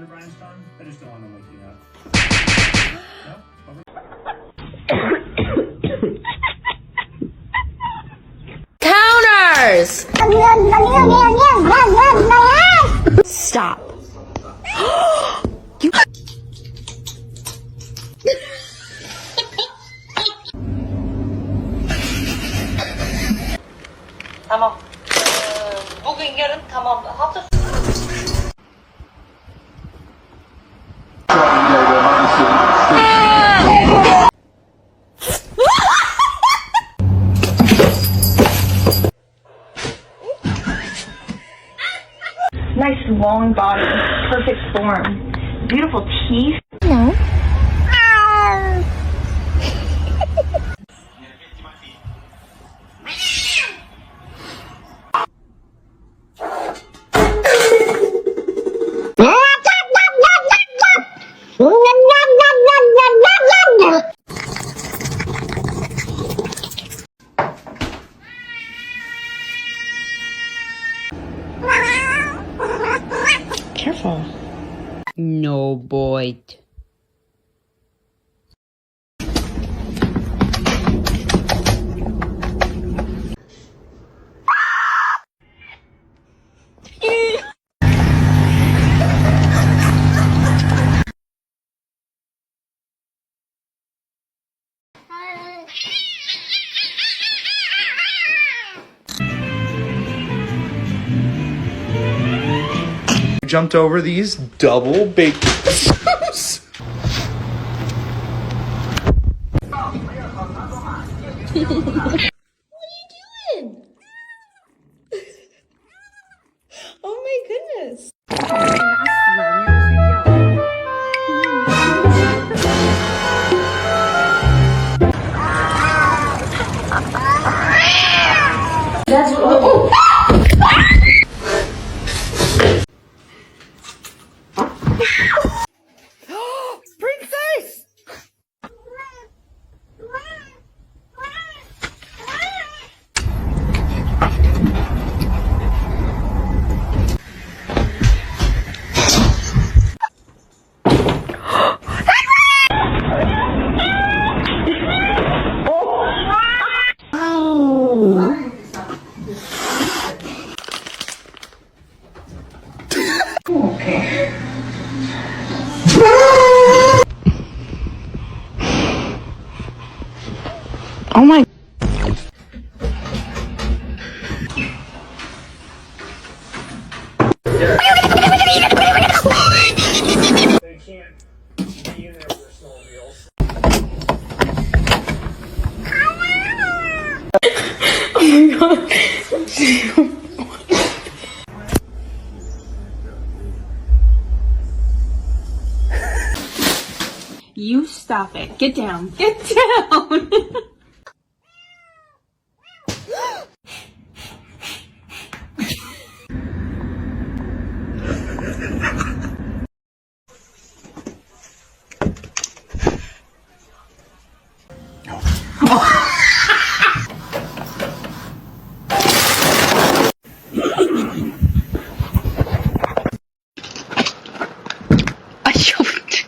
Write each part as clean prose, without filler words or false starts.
under Brian's tongue? I just don't want to wake you up. No? Over. Counters! Stop. You... Tamam. Bugün yarın tamam. Hafta Nice long body, perfect form, beautiful teeth. No. Careful. No, boy. Jumped over these double baked potatoes. Oh my goodness. That's what. Princess! Oh my. They can't be in there with their snowmobiles. You stop it. Get down. Get down. I choked.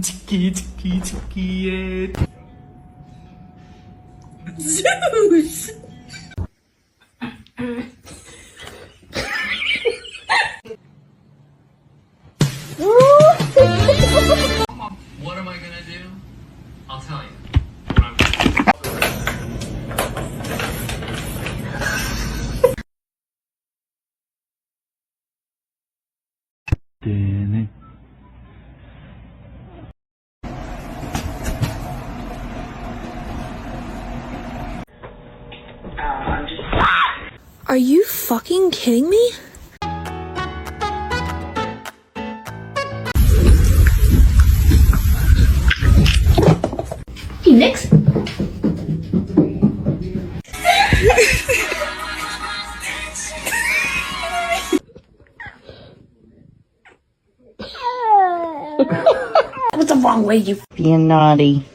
치키 치키 치키에. Zeus! What am I gonna do? I'll tell you. What I'm gonna 네네. Are you fucking kidding me? Phoenix? What's wrong with way, you Being naughty.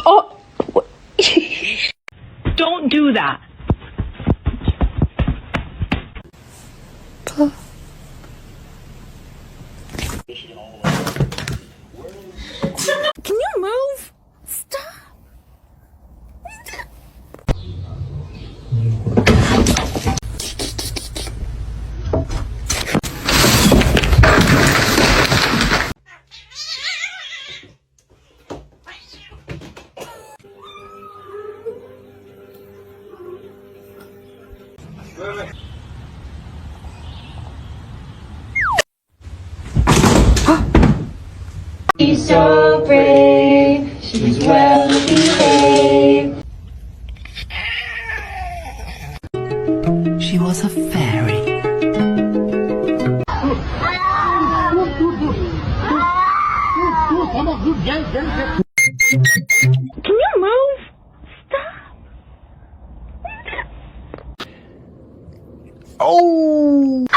Oh, don't do that. Can you move? Stop. She's so brave, she's well behaved. She was a fairy. Can you move? Stop. Oh!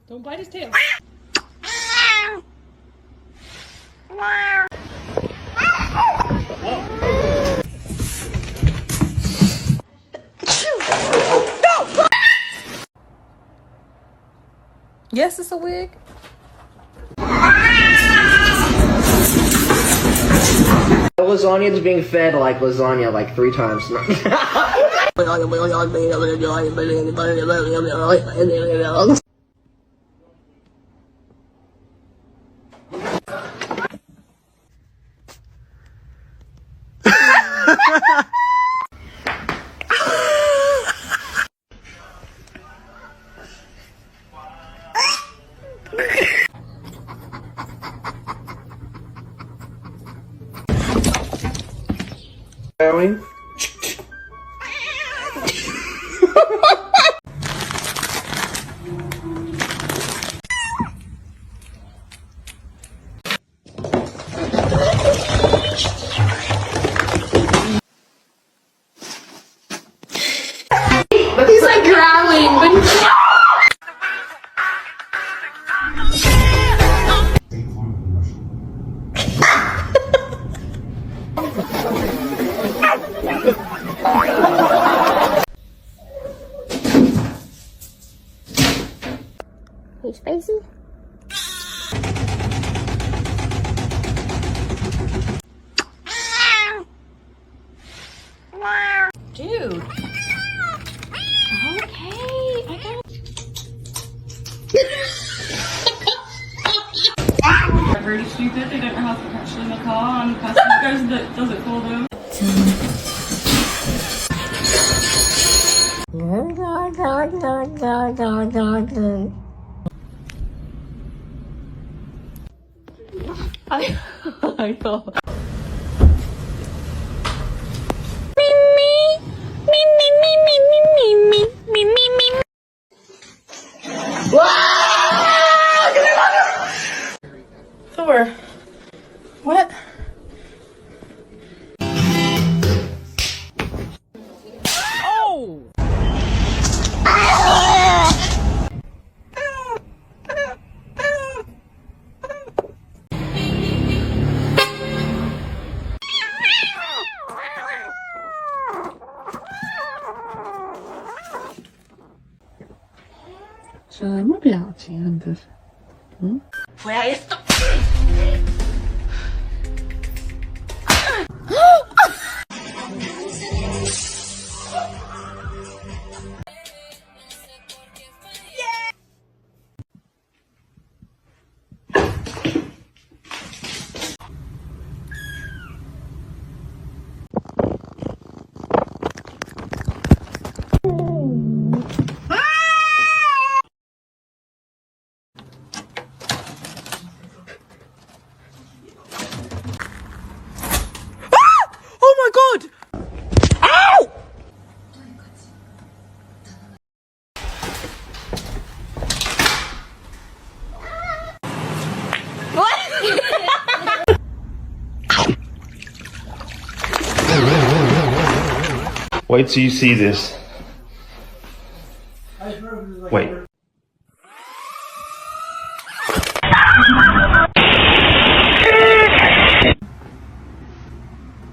Don't bite his tail. Yes, it's a wig. Lasagna is being fed like lasagna like 3 times. Going. He's like growling, but Dude. Okay, I got They're really stupid. They don't know how to actually in the car, and the person that does it for them. I thought. Thor. What? Oh my god! Ow! Wait till you see this. Wait.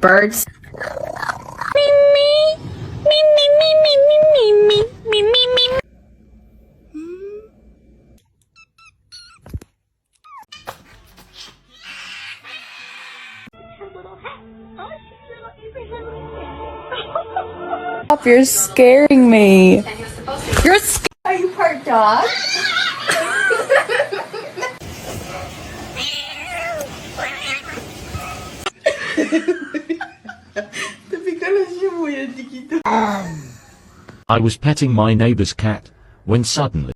Birds. Stop, you're scaring me. You're Are you part dog? I was petting my neighbor's cat when suddenly